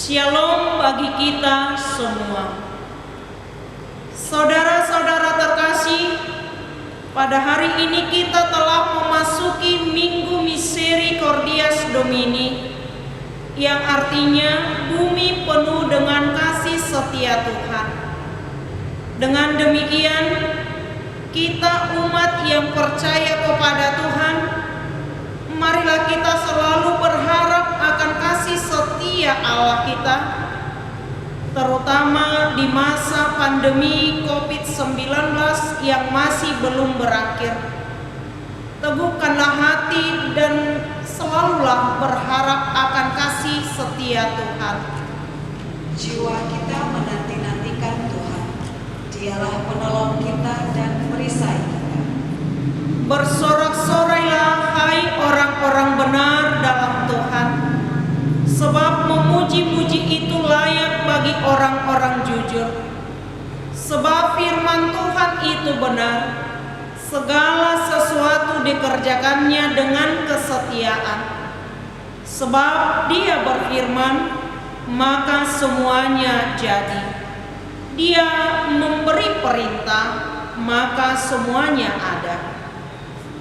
Shalom bagi kita semua. Saudara-saudara terkasih, pada hari ini kita telah memasuki Minggu Misericordias Domini, yang artinya bumi penuh dengan kasih setia Tuhan. Dengan demikian, kita umat yang percaya kepada Tuhan, marilah kita selalu berharap akan kasih setia Allah kita, terutama di masa pandemi COVID-19 yang masih belum berakhir. Teguhkanlah hati dan selalulah berharap akan kasih setia Tuhan. Jiwa kita menanti-nantikan Tuhan. Dialah penolong kita dan perisai kita. Bersorak-sorailah hai orang-orang benar dalam Tuhan, sebab memuji-muji itu layak bagi orang-orang jujur. Sebab firman Tuhan itu benar, segala sesuatu dikerjakannya dengan kesetiaan. Sebab Dia berfirman, maka semuanya jadi. Dia memberi perintah, maka semuanya ada.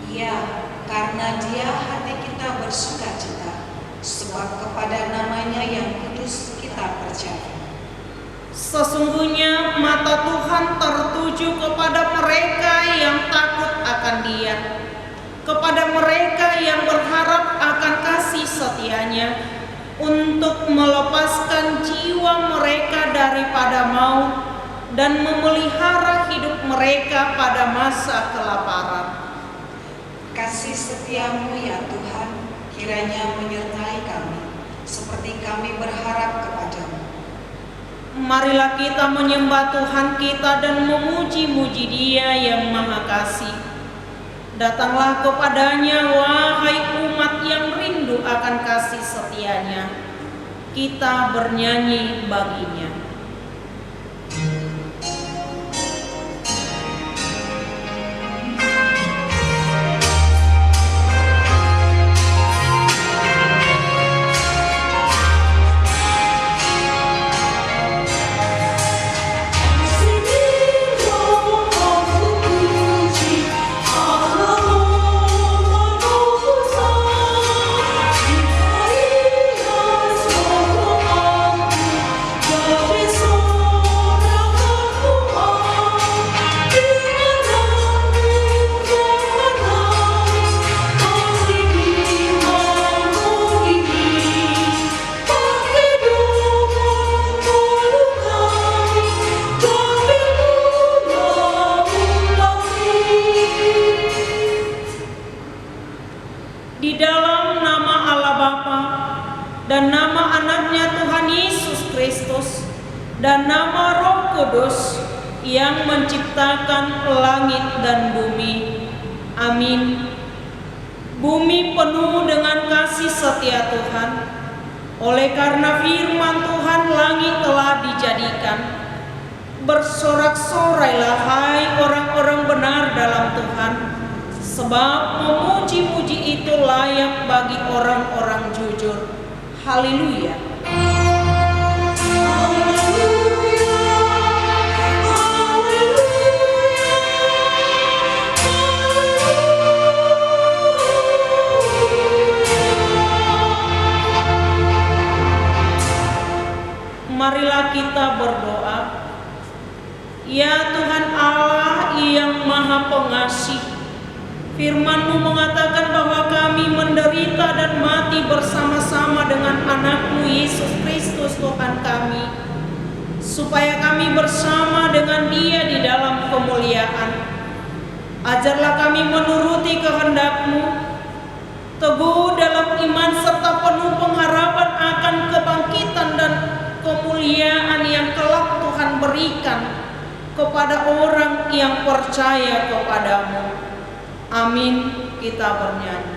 Ya, karena Dia hati kita bersukacita, sebab kepada namanya yang kudus kita percaya. Sesungguhnya mata Tuhan tertuju kepada mereka yang takut akan Dia, kepada mereka yang berharap akan kasih setianya, untuk melepaskan jiwa mereka daripada maut dan memelihara hidup mereka pada masa kelaparan. Kasih setiamu ya Tuhan, kiranya menyertai kami, seperti kami berharap kepadamu. Marilah kita menyembah Tuhan kita dan memuji-muji Dia yang Maha Kasih. Datanglah kepadanya, wahai umat yang rindu akan kasih setianya. Kita bernyanyi baginya. Di dalam nama Allah Bapa dan nama anaknya Tuhan Yesus Kristus dan nama Roh Kudus yang menciptakan langit dan bumi. Amin. Bumi penuh dengan kasih setia Tuhan. Oleh karena firman Tuhan langit telah dijadikan. Bersorak-sorailah hai orang-orang benar dalam Tuhan, sebab memuji-muji itu layak bagi orang-orang jujur. Haleluya. Marilah kita berdoa. Ya Tuhan Allah yang Maha Pengasih, firman-Mu mengatakan bahwa kami menderita dan mati bersama-sama dengan anak-Mu Yesus Kristus Tuhan kami, supaya kami bersama dengan Dia di dalam kemuliaan. Ajarlah kami menuruti kehendak-Mu, teguh dalam iman serta penuh pengharapan akan kebangkitan dan kemuliaan yang kelak Tuhan berikan kepada orang yang percaya kepada-Mu. Amin. Kita bernyanyi.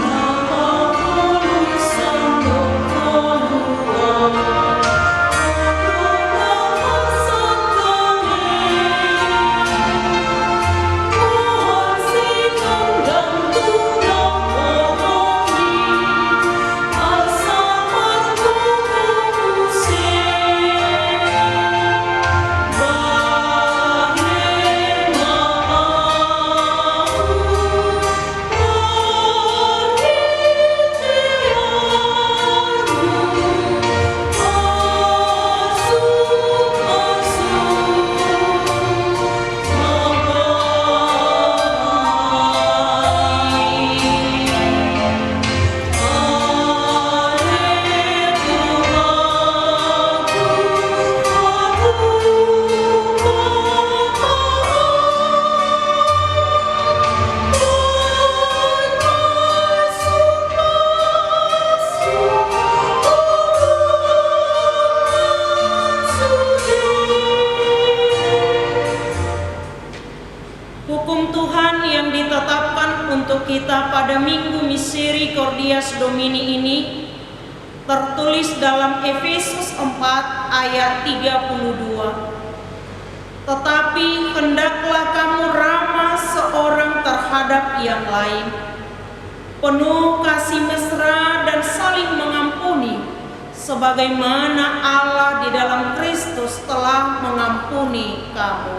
Nama Kudus Sang Doa Dies Domini ini tertulis dalam Efesus 4 ayat 32. Tetapi hendaklah kamu ramah seorang terhadap yang lain, penuh kasih mesra dan saling mengampuni, sebagaimana Allah di dalam Kristus telah mengampuni kamu.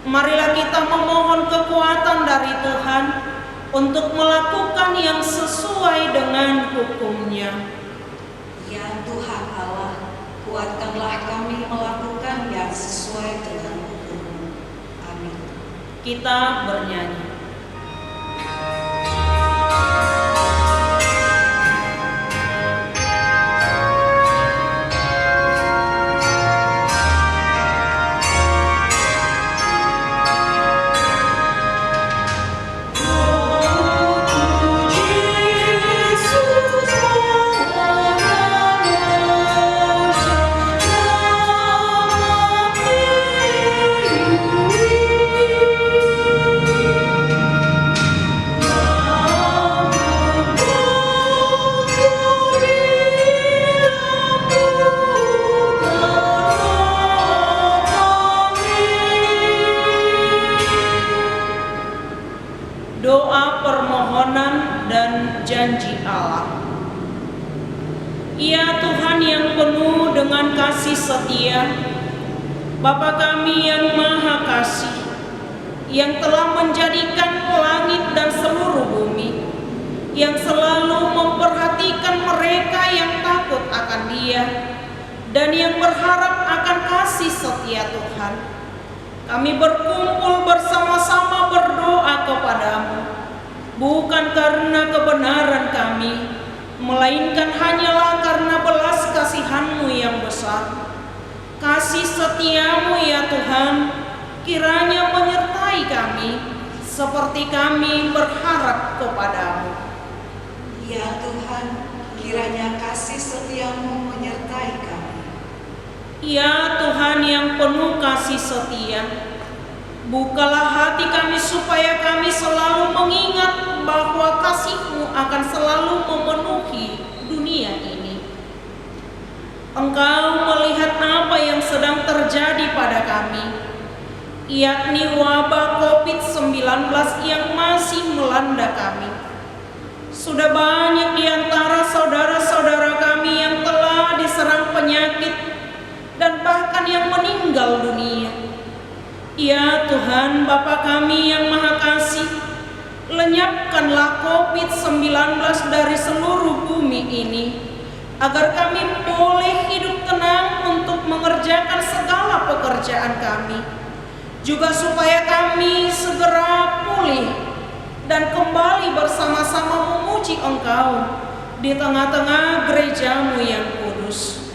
Marilah kita memohon kekuatan dari Tuhan untuk melakukan yang sesuai dengan hukum-Nya. Ya Tuhan Allah, kuatkanlah kami melakukan yang sesuai dengan hukum-Mu. Amin. Kita bernyanyi. Doa permohonan dan janji Allah. Ya Tuhan yang penuh dengan kasih setia, Bapa kami yang Maha Kasih, yang telah menjadikan langit dan seluruh bumi, yang selalu memperhatikan mereka yang takut akan Dia dan yang berharap akan kasih setia Tuhan. Kami berkumpul bersama-sama berdoa kepadamu, bukan karena kebenaran kami, melainkan hanyalah karena belas kasihan-Mu yang besar. Kasih setiamu ya Tuhan, kiranya menyertai kami, seperti kami berharap kepadamu. Ya Tuhan, kiranya kasih setiamu menyertai kami. Ya Tuhan yang penuh kasih setia, bukalah hati kami supaya kami selalu mengingat bahwa kasih-Mu akan selalu memenuhi dunia ini. Engkau melihat apa yang sedang terjadi pada kami, yakni wabah COVID-19 yang masih melanda kami. Sudah banyak di antara saudara-saudara kami yang telah diserang penyakit dan bahkan yang meninggal dunia. Ya Tuhan, Bapa kami yang Maha Kasih, lenyapkanlah COVID-19 dari seluruh bumi ini, agar kami boleh hidup tenang untuk mengerjakan segala pekerjaan kami, juga supaya kami segera pulih dan kembali bersama-sama memuji Engkau di tengah-tengah gereja-Mu yang kudus.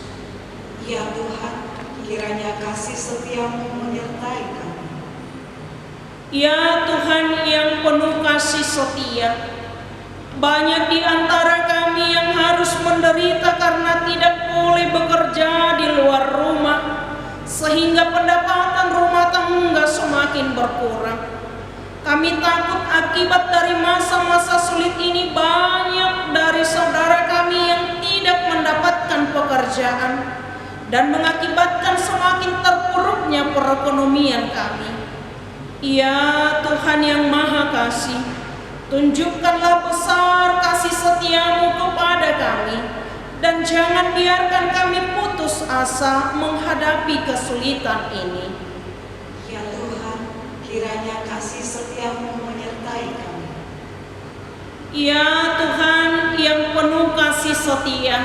Ya Tuhan, kiranya kasih setiamu menyertai kami. Ya Tuhan yang penuh kasih setia, banyak di antara kami yang harus menderita karena tidak boleh bekerja di luar rumah, sehingga pendapatan rumah tangga semakin berkurang. Kami takut akibat dari masa-masa sulit ini banyak dari saudara kami yang tidak mendapatkan pekerjaan dan mengakibatkan semakin terpuruknya perekonomian kami. Ya Tuhan yang Maha Kasih, tunjukkanlah besar kasih setiamu kepada kami, dan jangan biarkan kami putus asa menghadapi kesulitan ini. Ya Tuhan, kiranya kasih setiamu menyertai kami. Ya Tuhan yang penuh kasih setia,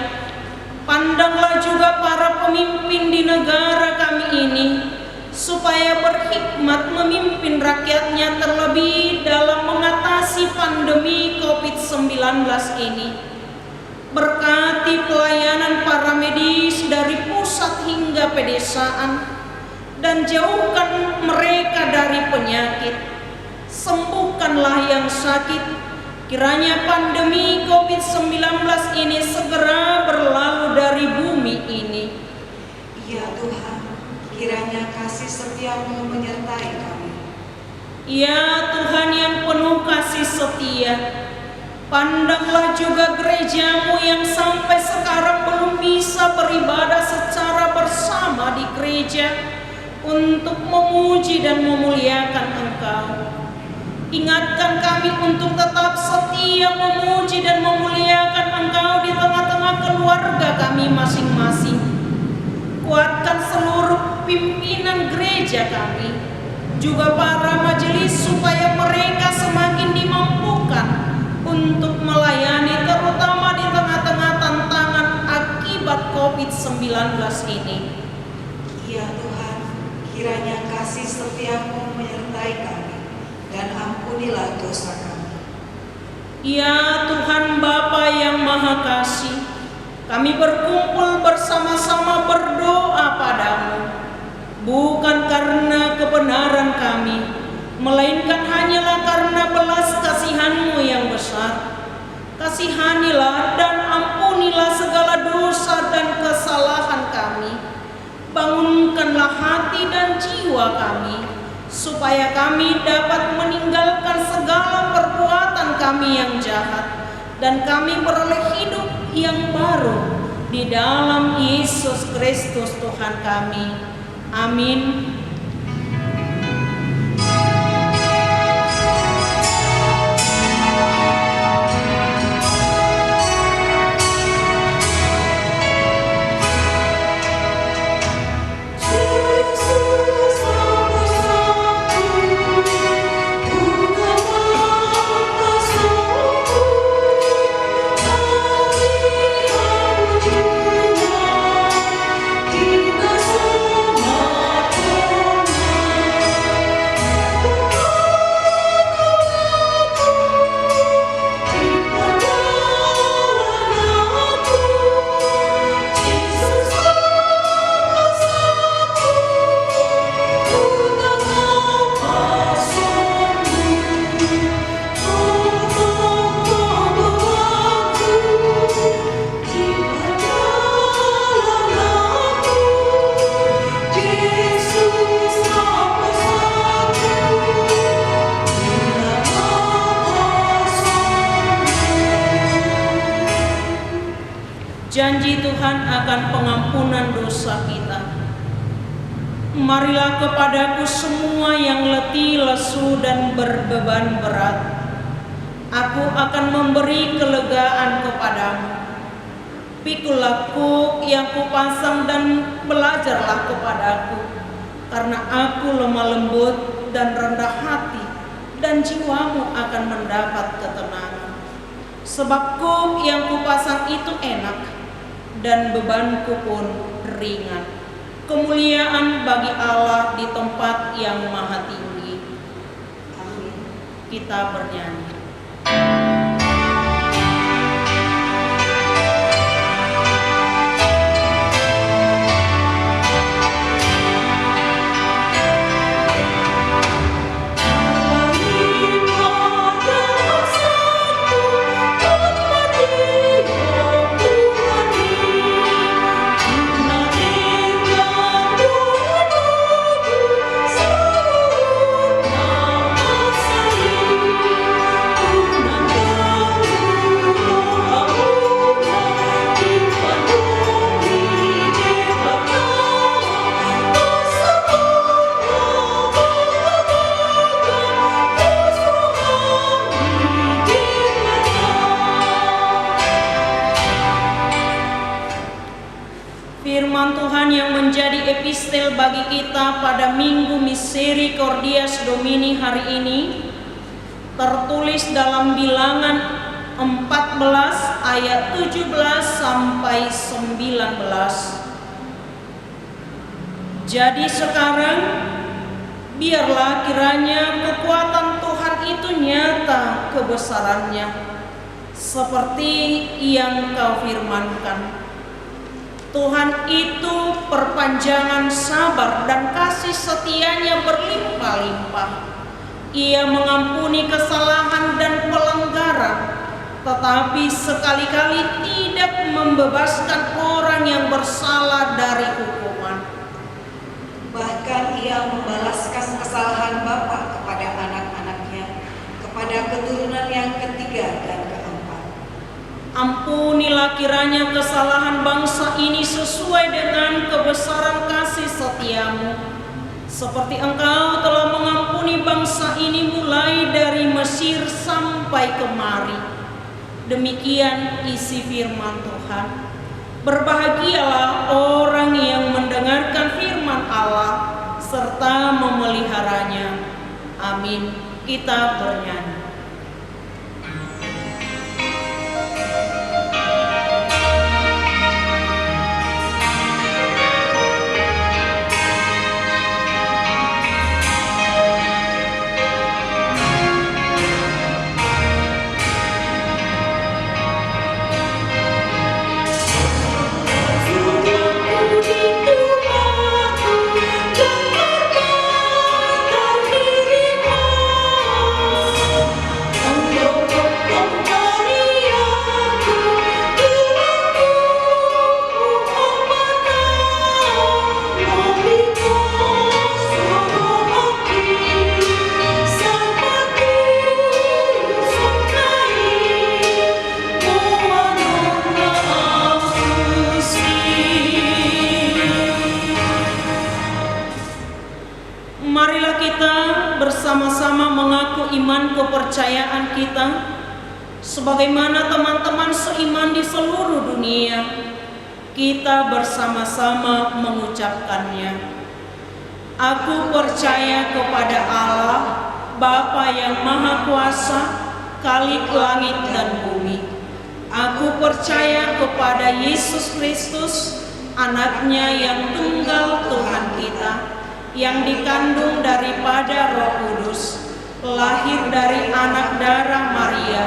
pandanglah juga para pemimpin di negara kami ini, supaya berhikmat memimpin rakyatnya terlebih dalam mengatasi pandemi COVID-19 ini. Berkati pelayanan para medis dari pusat hingga pedesaan, dan jauhkan mereka dari penyakit. Sembuhkanlah yang sakit. Kiranya pandemi COVID-19 ini segera berlalu dari bumi ini. Ya Tuhan, kiranya kasih setiamu menyertai kami. Ya Tuhan yang penuh kasih setia, Pandanglah juga gerejamu yang sampai sekarang belum bisa beribadah secara bersama di gereja untuk memuji dan memuliakan Engkau. Ingatkan kami untuk tetap setia memuji dan memuliakan Engkau di tengah-tengah keluarga kami masing-masing. Kuatkan seluruh pimpinan gereja kami, juga para majelis, supaya mereka semakin dimampukan untuk melayani, terutama di tengah-tengah tantangan akibat COVID-19 ini. Ya Tuhan, kiranya kasih setiamu menyertai kami, dan ampunilah dosa kami. Ya Tuhan Bapa yang Maha Kasih, kami berkumpul bersama-sama berdoa padamu, bukan karena kebenaran kami, melainkan hanyalah karena belas kasihan-Mu yang besar. Kasihanilah dan ampunilah segala dosa dan kesalahan kami. Bangunkanlah hati dan jiwa kami, supaya kami dapat meninggalkan segala perbuatan kami yang jahat, dan kami beroleh hidup yang baru di dalam Yesus Kristus Tuhan kami. Amin. Janji Tuhan akan pengampunan dosa kita. Marilah kepadaku semua yang letih, lesu, dan berbeban berat. Aku akan memberi kelegaan kepadamu. Pikulah kuk yang kupasang dan belajarlah kepadaku, karena aku lemah lembut dan rendah hati, dan jiwamu akan mendapat ketenangan. Sebab kuk yang kupasang itu enak, dan bebanku pun ringan. Kemuliaan bagi Allah di tempat yang maha tinggi. Amin. Kita bernyanyi. Firman Tuhan yang menjadi epistel bagi kita pada Minggu Misericordias Domini hari ini tertulis dalam Bilangan 14 ayat 17 sampai 19. Jadi sekarang biarlah kiranya kekuatan Tuhan itu nyata kebesarannya, seperti yang Kau firmankan. Tuhan itu perpanjangan sabar dan kasih setianya berlimpah-limpah. Ia mengampuni kesalahan dan pelanggaran, tetapi sekali-kali tidak membebaskan orang yang bersalah dari hukuman. Bahkan ia membalaskan kesalahan bapa kepada anak-anaknya, kepada keturunan yang ketiga dan keempat. Ampunilah kiranya kesalahan bangsa ini sesuai dengan kebesaran kasih setiamu, seperti Engkau telah mengampuni bangsa ini mulai dari Mesir sampai kemari. Demikian isi firman Tuhan. Berbahagialah orang yang mendengarkan firman Allah serta memeliharanya. Amin. Kita bernyanyi. Marilah kita bersama-sama mengaku iman kepercayaan kita sebagaimana teman-teman seiman di seluruh dunia. Kita bersama-sama mengucapkannya. Aku percaya kepada Allah, Bapa yang Maha Kuasa, Khalik langit dan bumi. Aku percaya kepada Yesus Kristus, Anaknya yang tunggal Tuhan kita, yang dikandung daripada Roh Kudus, lahir dari anak darah Maria,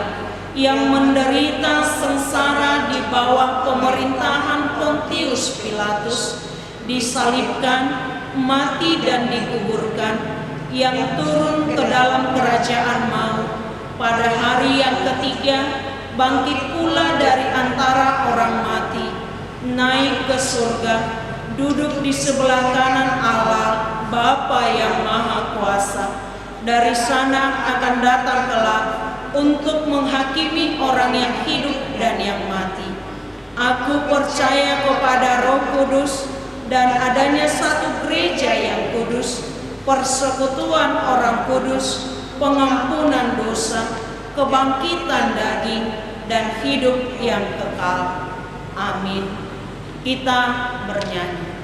yang menderita sengsara di bawah pemerintahan Pontius Pilatus, disalibkan, mati dan dikuburkan, yang turun ke dalam kerajaan maut, pada hari yang ketiga bangkit pula dari antara orang mati, naik ke surga, duduk di sebelah kanan Allah Bapa yang Maha Kuasa. Dari sana akan datang kelak untuk menghakimi orang yang hidup dan yang mati. Aku percaya kepada Roh Kudus dan adanya satu gereja yang kudus, persekutuan orang kudus, pengampunan dosa, kebangkitan daging, dan hidup yang kekal. Amin. Kita bernyanyi.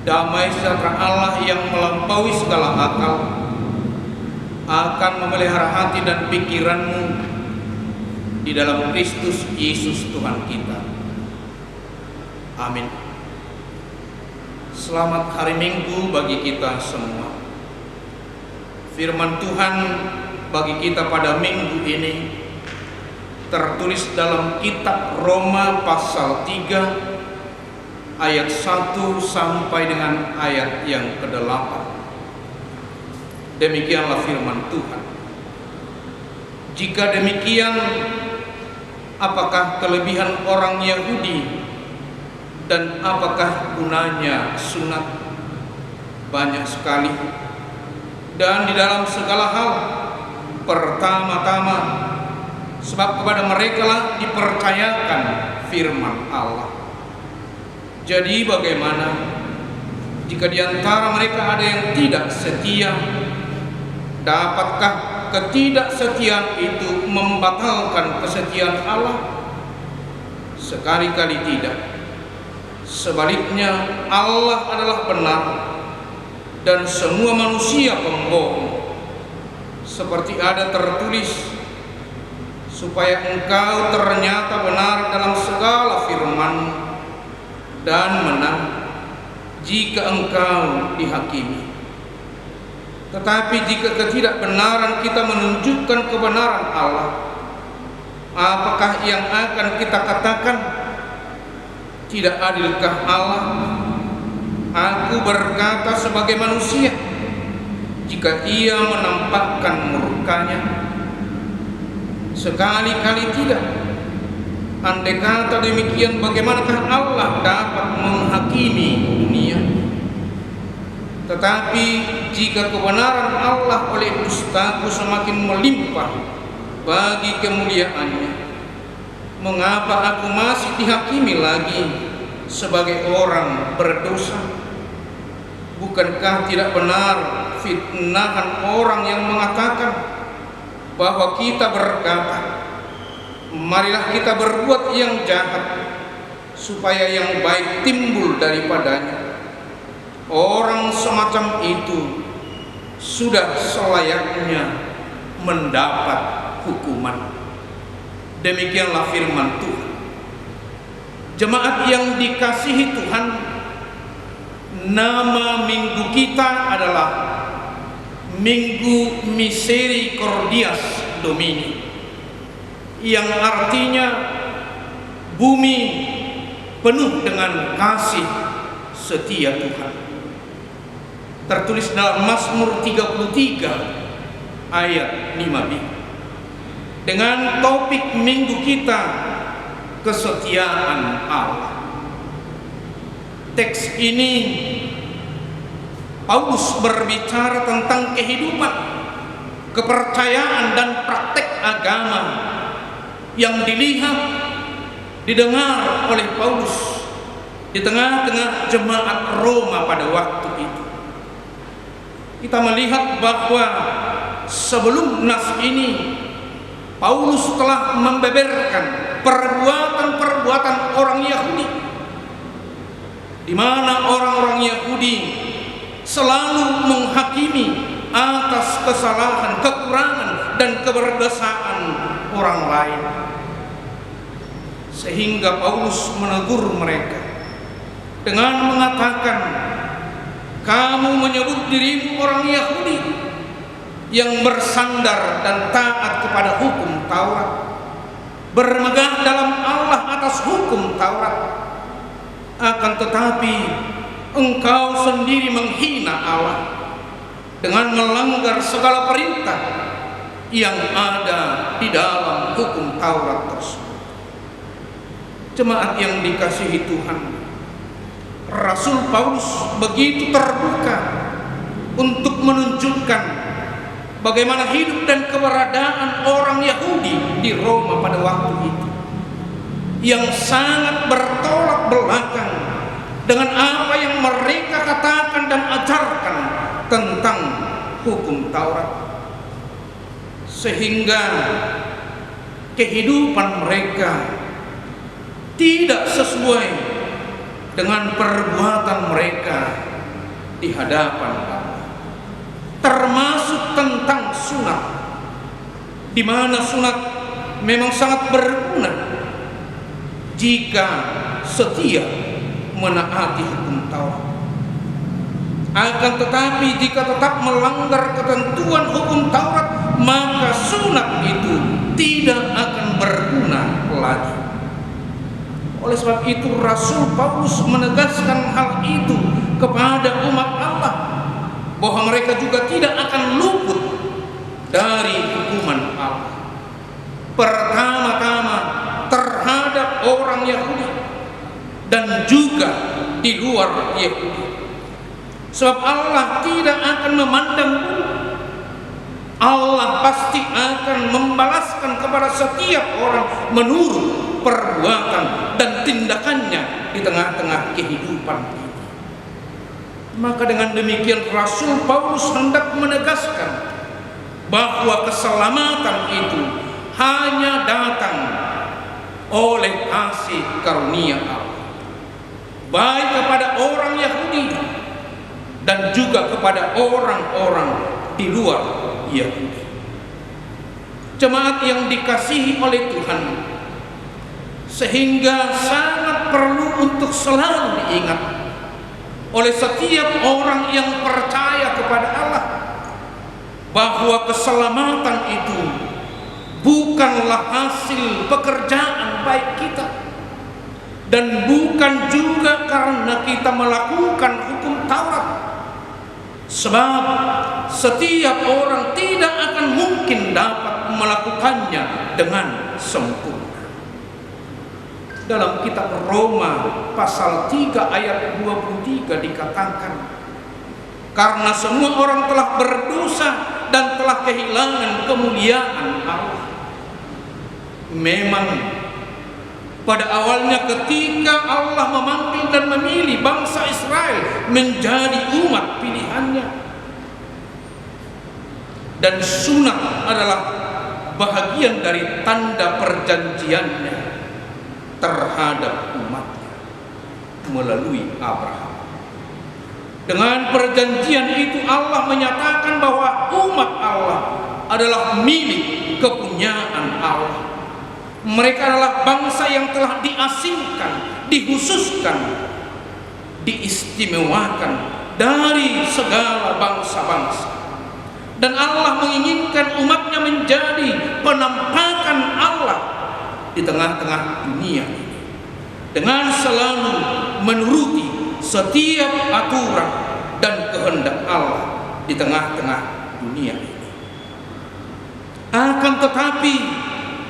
Damai sejahtera Allah yang melampaui segala akal akan memelihara hati dan pikiranmu di dalam Kristus Yesus Tuhan kita. Amin. Selamat hari Minggu bagi kita semua. Firman Tuhan bagi kita pada minggu ini tertulis dalam kitab Roma pasal 3 ayat 1 sampai dengan ayat yang ke-8. Demikianlah firman Tuhan. Jika demikian, apakah kelebihan orang Yahudi dan apakah gunanya sunat? Banyak sekali. Dan di dalam segala hal, pertama-tama, sebab kepada mereka lah dipercayakan firman Allah. Jadi bagaimana jika di antara mereka ada yang tidak setia? Dapatkah ketidaksetiaan itu membatalkan kesetiaan Allah? Sekali-kali tidak. Sebaliknya Allah adalah benar dan semua manusia pembohong. Seperti ada tertulis, supaya engkau ternyata benar dalam segala firman dan menang jika engkau dihakimi. Tetapi jika ketidakbenaran kita menunjukkan kebenaran Allah, apakah yang akan kita katakan? Tidak adilkah Allah? Aku berkata sebagai manusia, jika ia menampakkan murkanya. Sekali-kali tidak. Andai kata demikian, bagaimanakah Allah dapat menghakimi dunia? Tetapi jika kebenaran Allah oleh dustaku semakin melimpah bagi kemuliaannya, mengapa aku masih dihakimi lagi sebagai orang berdosa? Bukankah tidak benar fitnahan orang yang mengatakan bahwa kita berkata, marilah kita berbuat yang jahat supaya yang baik timbul daripadanya. Orang semacam itu sudah selayaknya mendapat hukuman. Demikianlah firman Tuhan. Jemaat yang dikasihi Tuhan, nama minggu kita adalah Minggu Misericordias Domini, yang artinya bumi penuh dengan kasih setia Tuhan. Tertulis dalam Mazmur 33 ayat 5b. Dengan topik minggu kita, kesetiaan Allah. Teks ini Paulus berbicara tentang kehidupan, kepercayaan dan praktek agama yang dilihat, didengar oleh Paulus di tengah-tengah jemaat Roma pada waktu itu. Kita melihat bahwa sebelum nas ini, Paulus telah membeberkan perbuatan-perbuatan orang Yahudi, di mana orang-orang Yahudi selalu menghakimi atas kesalahan, kekurangan, dan keberdosaan orang lain. Sehingga Paulus menegur mereka dengan mengatakan, kamu menyebut dirimu orang Yahudi yang bersandar dan taat kepada hukum Taurat, bermegah dalam Allah atas hukum Taurat, akan tetapi engkau sendiri menghina Allah dengan melanggar segala perintah yang ada di dalam hukum Taurat tersebut. Jemaat yang dikasihi Tuhan, Rasul Paulus begitu terbuka untuk menunjukkan bagaimana hidup dan keberadaan orang Yahudi di Roma pada waktu itu, yang sangat bertolak belakang dengan apa yang mereka katakan dan ajarkan tentang hukum Taurat, sehingga kehidupan mereka tidak sesuai dengan perbuatan mereka di hadapan Allah, termasuk tentang sunat, di mana sunat memang sangat berguna jika setia menaati hukum Taurat. Akan tetapi jika tetap melanggar ketentuan hukum Taurat, maka sunat itu tidak akan berguna lagi. Oleh sebab itu Rasul Paulus menegaskan hal itu kepada umat Allah, bahwa mereka juga tidak akan luput dari hukuman Allah. Pertama-tama terhadap orang Yahudi dan juga di luar Yahudi. Sebab Allah tidak akan memandang bulu. Allah pasti akan membalaskan kepada setiap orang menurut perbuatan dan tindakannya di tengah-tengah kehidupan ini. Maka dengan demikian Rasul Paulus hendak menegaskan bahwa keselamatan itu hanya datang oleh kasih karunia Allah, baik kepada orang Yahudi dan juga kepada orang-orang di luar Yahudi. Jemaat yang dikasihi oleh Tuhan, sehingga sangat perlu untuk selalu diingat oleh setiap orang yang percaya kepada Allah bahwa keselamatan itu bukanlah hasil pekerjaan baik kita, dan bukan juga karena kita melakukan hukum Taurat, sebab setiap orang tidak akan mungkin dapat melakukannya dengan sempurna. Dalam kitab Roma pasal 3 ayat 23 dikatakan, karena semua orang telah berdosa dan telah kehilangan kemuliaan Allah. Memang pada awalnya ketika Allah memanggil dan memilih bangsa Israel menjadi umat pilihannya, dan sunat adalah bahagian dari tanda perjanjiannya terhadap umatnya melalui Abraham. Dengan perjanjian itu Allah menyatakan bahwa umat Allah adalah milik kepunyaan Allah. Mereka adalah bangsa yang telah diasingkan, dikhususkan, diistimewakan dari segala bangsa-bangsa. Dan Allah menginginkan umatnya menjadi penampakan Allah di tengah-tengah dunia ini, dengan selalu menuruti setiap aturan dan kehendak Allah di tengah-tengah dunia ini. Akan tetapi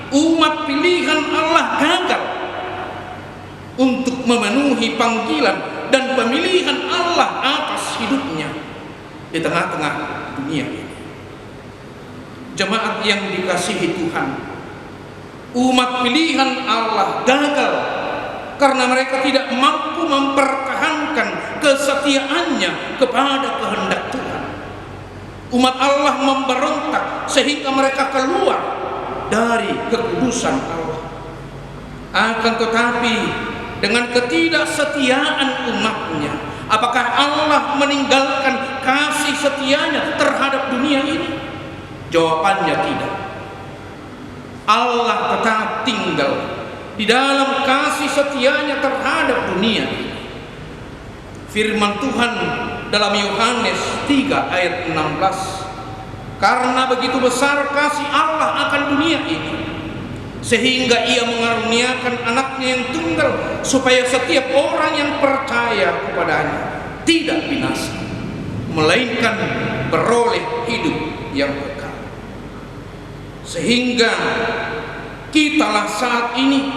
umat pilihan Allah gagal untuk memenuhi panggilan dan pemilihan Allah atas hidupnya di tengah-tengah dunia ini. Jemaat yang dikasihi Tuhan, umat pilihan Allah gagal karena mereka tidak mampu mempertahankan kesetiaannya kepada kehendak Tuhan. Umat Allah memberontak sehingga mereka keluar dari kekudusan Allah. Akan tetapi dengan ketidaksetiaan umatnya, apakah Allah meninggalkan kasih setianya terhadap dunia ini? Jawabannya tidak. Allah tetap tinggal di dalam kasih setianya terhadap dunia ini. Firman Tuhan dalam Yohanes 3 ayat 16, karena begitu besar kasih Allah akan dunia ini, sehingga ia mengaruniakan anaknya yang tunggal, supaya setiap orang yang percaya kepadanya tidak binasa, melainkan beroleh hidup yang kekal. Sehingga kitalah saat ini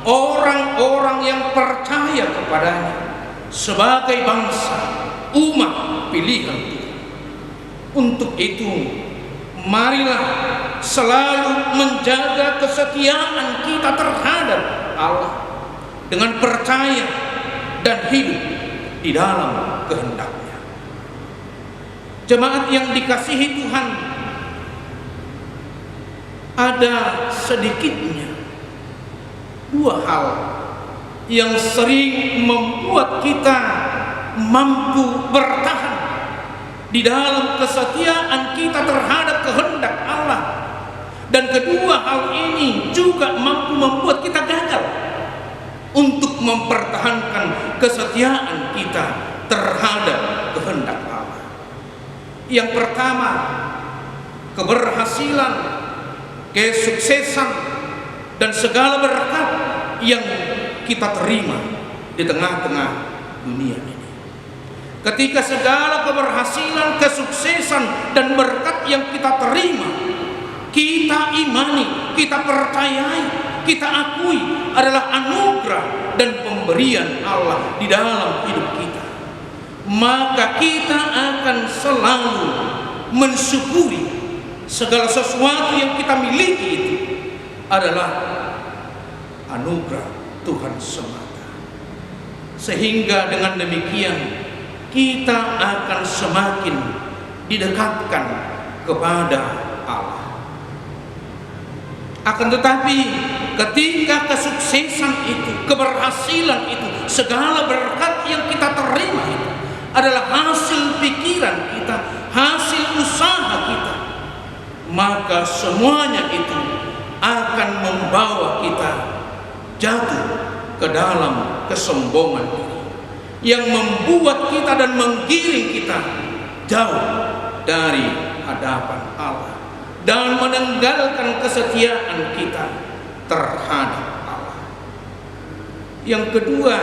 orang-orang yang percaya kepadanya sebagai bangsa, umat pilihan Tuhan. Untuk itu, marilah selalu menjaga kesetiaan kita terhadap Allah dengan percaya dan hidup di dalam kehendak-Nya. Jemaat yang dikasihi Tuhan, ada sedikitnya dua hal yang sering membuat kita mampu bertahan di dalam kesetiaan kita terhadap kehendak Allah, dan kedua hal ini juga mampu membuat kita gagal untuk mempertahankan kesetiaan kita terhadap kehendak Allah. Yang pertama, keberhasilan, kesuksesan, dan segala berkat yang kita terima di tengah-tengah dunia ini. Ketika segala keberhasilan, kesuksesan, dan berkat yang kita terima, kita imani, kita percayai, kita akui adalah anugerah dan pemberian Allah di dalam hidup kita, maka kita akan selalu mensyukuri segala sesuatu yang kita miliki itu adalah anugerah Tuhan semata. Sehingga dengan demikian kita akan semakin didekatkan kepada Allah. Akan tetapi ketika kesuksesan itu, keberhasilan itu, segala berkat yang kita terima itu adalah hasil pikiran kita, hasil usaha kita, maka semuanya itu akan membawa kita jatuh ke dalam kesombongan diri yang membuat kita dan menggiring kita jauh dari hadapan Allah dan meninggalkan kesetiaan kita terhadap Allah. Yang kedua,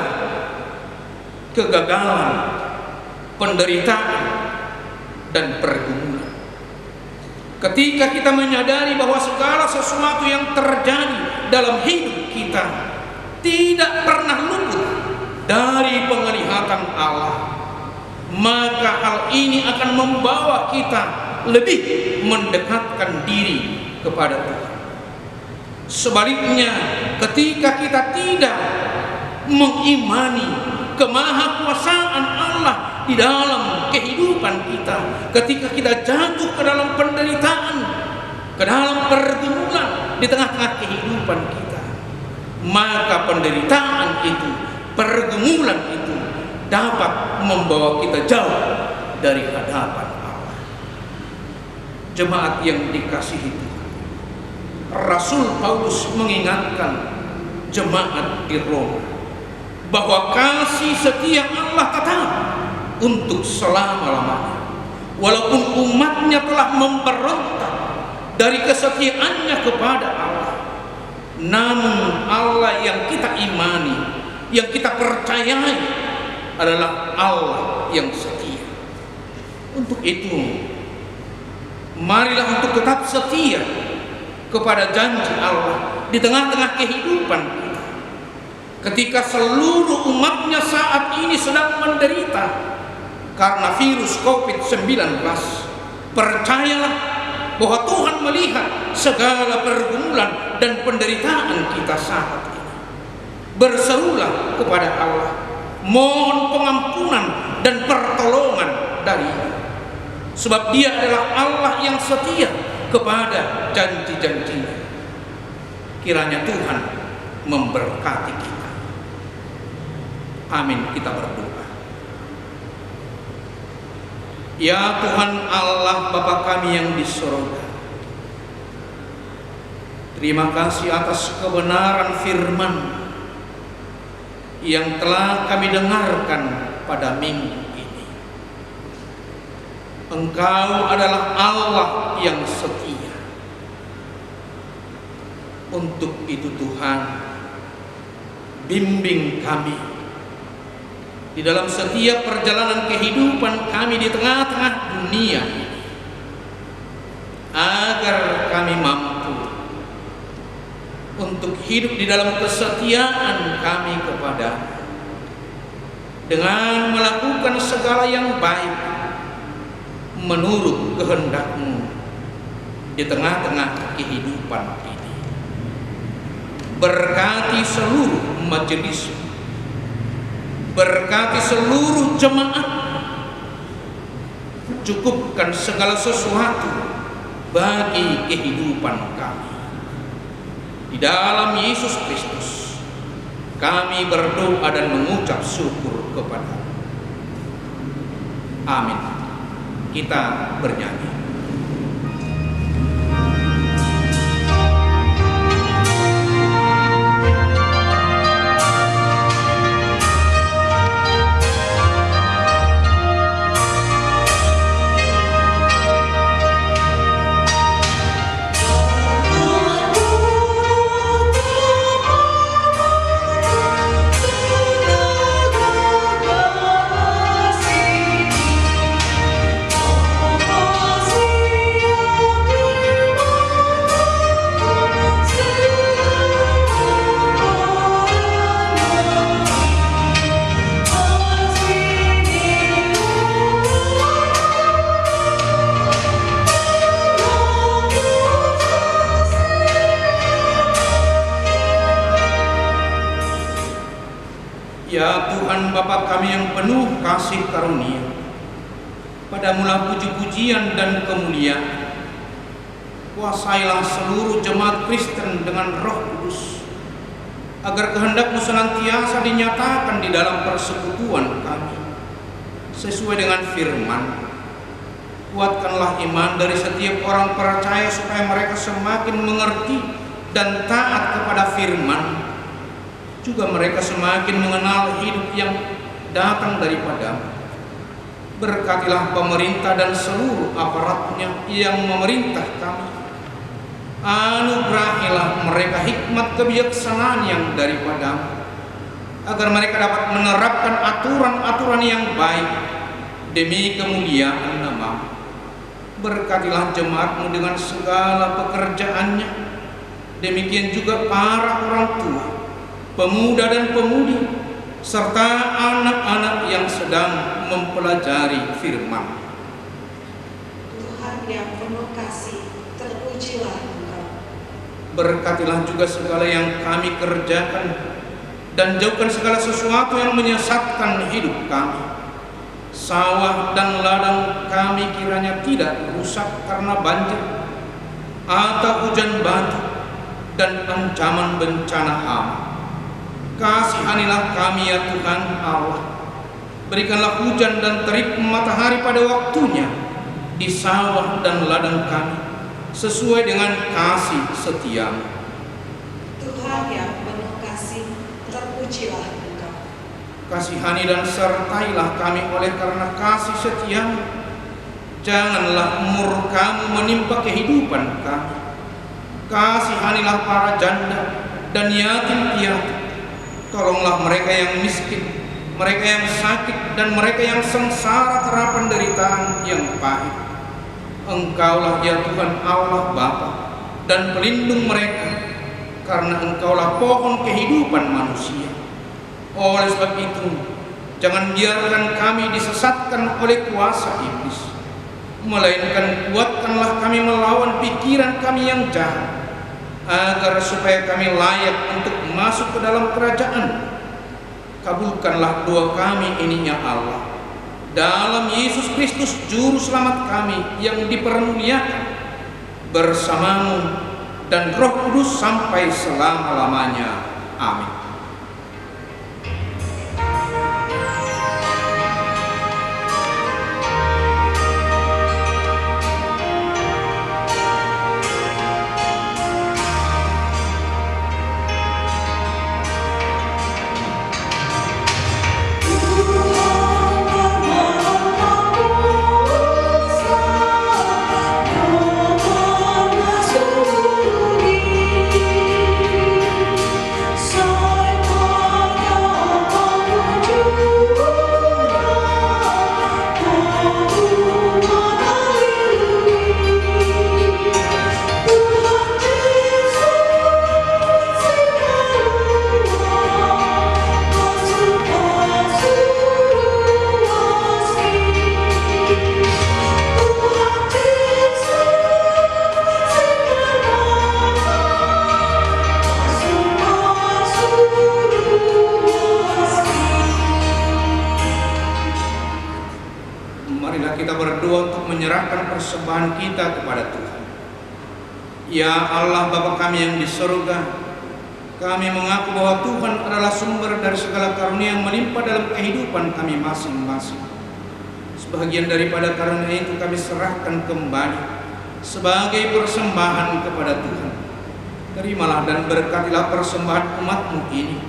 kegagalan, penderitaan, dan pergumulan. Ketika kita menyadari bahwa segala sesuatu yang terjadi dalam hidup kita tidak pernah luput dari penglihatan Allah, maka hal ini akan membawa kita lebih mendekatkan diri kepada Tuhan. Sebaliknya, ketika kita tidak mengimani kemahakuasaan Allah di dalam kehidupan kita, ketika kita jatuh ke dalam penderitaan, ke dalam pergumulan di tengah-tengah kehidupan kita, maka penderitaan itu, pergumulan itu dapat membawa kita jauh dari hadapan Allah. Jemaat yang dikasihi Tuhan, Rasul Paulus mengingatkan jemaat di Roma bahwa kasih setia Allah tetap untuk selama-lamanya. Walaupun umatnya telah memberontak dari kesetiaannya kepada Allah, namun Allah yang kita imani, yang kita percayai adalah Allah yang setia. Untuk itu, marilah untuk tetap setia kepada janji Allah di tengah-tengah kehidupan kita. Ketika seluruh umatnya saat ini sedang menderita karena virus COVID-19, percayalah bahwa Tuhan melihat segala pergumulan dan penderitaan kita saat ini. Berserulah kepada Allah, mohon pengampunan dan pertolongan darinya, sebab Dia adalah Allah yang setia kepada janji-janjinya. Kiranya Tuhan memberkati kita. Amin. Kita berdoa. Ya Tuhan Allah Bapa kami yang di surga, terima kasih atas kebenaran firman yang telah kami dengarkan pada minggu ini. Engkau adalah Allah yang setia. Untuk itu Tuhan, bimbing kami di dalam setiap perjalanan kehidupan kami di tengah-tengah dunia ini, agar kami mampu untuk hidup di dalam kesetiaan kami kepada, dengan melakukan segala yang baik menurut kehendak-Mu di tengah-tengah kehidupan ini. Berkati seluruh majelis, berkati seluruh jemaat, cukupkan segala sesuatu bagi kehidupan kami. Di dalam Yesus Kristus kami berdoa dan mengucap syukur kepada-Mu. Amin. Kita bernyanyi. Ya Tuhan Bapa kami yang penuh kasih karunia, Padamu-lah puji-pujian dan kemuliaan. Kuasailah seluruh jemaat Kristen dengan Roh Kudus, agar kehendak-Mu senantiasa dinyatakan di dalam persekutuan kami, sesuai dengan firman. Kuatkanlah iman dari setiap orang percaya supaya mereka semakin mengerti dan taat kepada firman. Juga mereka semakin mengenal hidup yang datang daripada-Mu. Berkatilah pemerintah dan seluruh aparatnya yang memerintah kami. Anugerahilah mereka hikmat kebijaksanaan yang daripada-Mu, agar mereka dapat menerapkan aturan-aturan yang baik demi kemuliaan nama-Mu. Berkatilah jemaat-Mu dengan segala pekerjaannya. Demikian juga para orang tua, pemuda dan pemudi, serta anak-anak yang sedang mempelajari firman. Tuhan yang penuh kasih, terpujilah Engkau. Berkatilah juga segala yang kami kerjakan, dan jauhkan segala sesuatu yang menyesatkan hidup kami. Sawah dan ladang kami kiranya tidak rusak karena banjir atau hujan batu dan ancaman bencana hama. Kasihanilah kami ya Tuhan Allah. Berikanlah hujan dan terik matahari pada waktunya di sawah dan ladang kami, sesuai dengan kasih setia-Mu. Tuhan yang penuh kasih, terpujilah Engkau. Kasihani dan sertailah kami oleh karena kasih setia-Mu. Janganlah murka-Mu menimpa kehidupan kami. Kasihanilah para janda dan yatim piatu. Tolonglah mereka yang miskin, mereka yang sakit, dan mereka yang sengsara karena penderitaan yang pahit. Engkaulah ya Tuhan Allah Bapa dan pelindung mereka, karena Engkaulah pohon kehidupan manusia. Oleh sebab itu, jangan biarkan kami disesatkan oleh kuasa iblis, melainkan kuatkanlah kami melawan pikiran kami yang jahat, agar supaya kami layak untuk masuk ke dalam kerajaan. Kabulkanlah doa kami ini ya Allah, dalam Yesus Kristus Juru Selamat kami yang dipermuliakan, bersama-Mu dan Roh Kudus sampai selama-lamanya. Amin. Marilah kita berdoa untuk menyerahkan persembahan kita kepada Tuhan. Ya Allah Bapa kami yang di surga, kami mengaku bahwa Tuhan adalah sumber dari segala karunia yang melimpah dalam kehidupan kami masing-masing. Sebagian daripada karunia itu kami serahkan kembali sebagai persembahan kepada Tuhan. Terimalah dan berkatilah persembahan umat-Mu ini,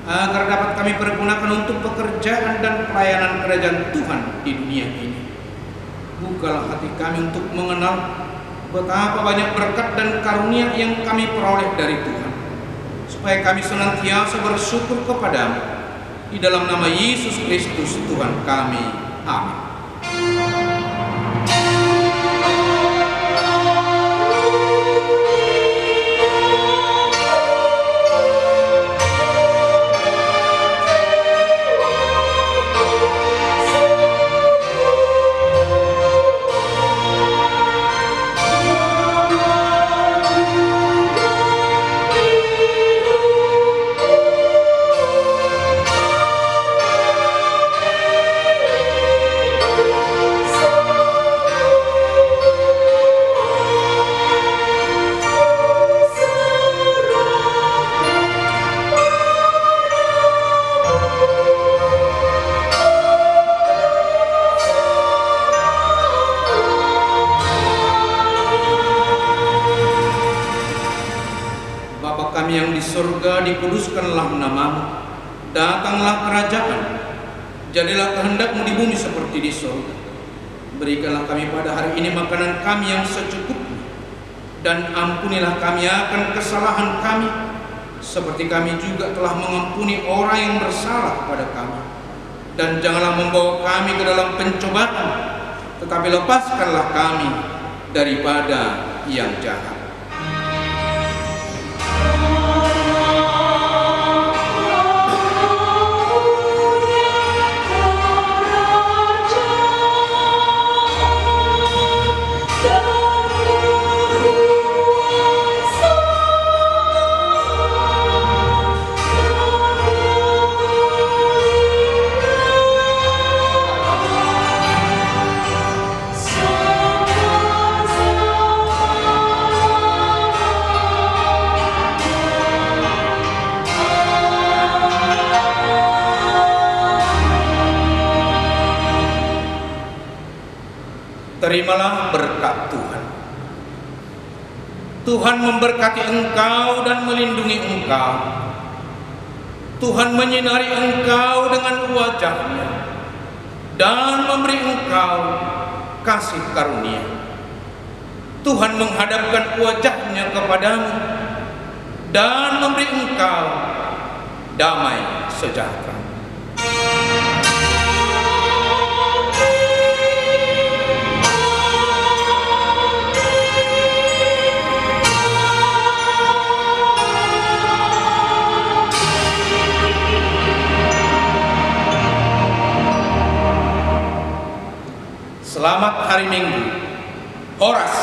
agar dapat kami pergunakan untuk pekerjaan dan pelayanan kerajaan Tuhan di dunia ini. Bukalah hati kami untuk mengenal betapa banyak berkat dan karunia yang kami peroleh dari Tuhan, supaya kami senantiasa bersyukur kepada-Mu. Di dalam nama Yesus Kristus Tuhan kami. Amin. kami yang di surga, dikuduskanlah namamu. Datanglah kerajaan, jadilah kehendak-Mu di bumi seperti di surga. Berikanlah kami pada hari ini makanan kami yang secukupnya, dan ampunilah kami akan kesalahan kami, seperti kami juga telah mengampuni orang yang bersalah pada kami. Dan janganlah membawa kami ke dalam pencobaan, tetapi lepaskanlah kami daripada yang jahat. Terimalah berkat Tuhan. Tuhan memberkati engkau dan melindungi engkau. Tuhan menyinari engkau dengan wajah-Nya dan memberi engkau kasih karunia. Tuhan menghadapkan wajah-Nya kepadamu dan memberi engkau damai sejahtera. Selamat hari Minggu, Horas.